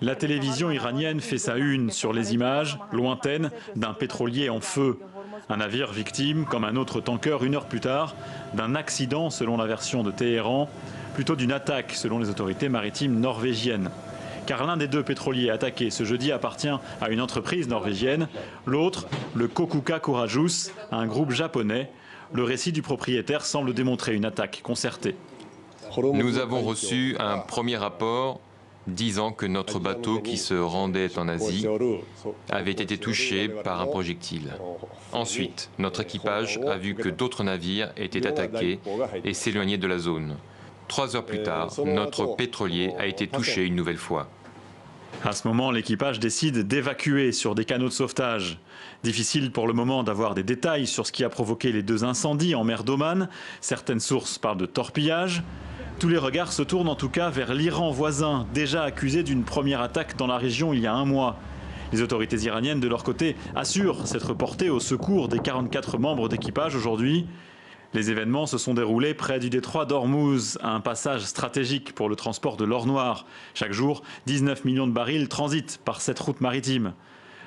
La télévision iranienne fait sa une sur les images, lointaines, d'un pétrolier en feu. Un navire victime, comme un autre tanker une heure plus tard, d'un accident selon la version de Téhéran, plutôt d'une attaque selon les autorités maritimes norvégiennes. Car l'un des deux pétroliers attaqués ce jeudi appartient à une entreprise norvégienne, l'autre, le Kokuka Kurajuice, un groupe japonais. Le récit du propriétaire semble démontrer une attaque concertée. Nous avons reçu un premier rapport disant que notre bateau qui se rendait en Asie avait été touché par un projectile. Ensuite, notre équipage a vu que d'autres navires étaient attaqués et s'éloignaient de la zone. 3 heures plus tard, notre pétrolier a été touché une nouvelle fois. À ce moment, l'équipage décide d'évacuer sur des canaux de sauvetage. Difficile pour le moment d'avoir des détails sur ce qui a provoqué les 2 incendies en mer d'Oman. Certaines sources parlent de torpillage. Tous les regards se tournent en tout cas vers l'Iran voisin, déjà accusé d'une première attaque dans la région il y a un mois. Les autorités iraniennes, de leur côté, assurent s'être portées au secours des 44 membres d'équipage aujourd'hui. Les événements se sont déroulés près du détroit d'Ormuz, un passage stratégique pour le transport de l'or noir. Chaque jour, 19 millions de barils transitent par cette route maritime.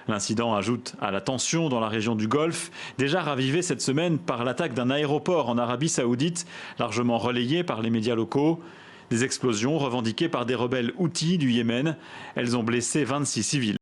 L'incident ajoute à la tension dans la région du Golfe, déjà ravivée cette semaine par l'attaque d'un aéroport en Arabie Saoudite, largement relayée par les médias locaux. Des explosions revendiquées par des rebelles houthis du Yémen. Elles ont blessé 26 civils.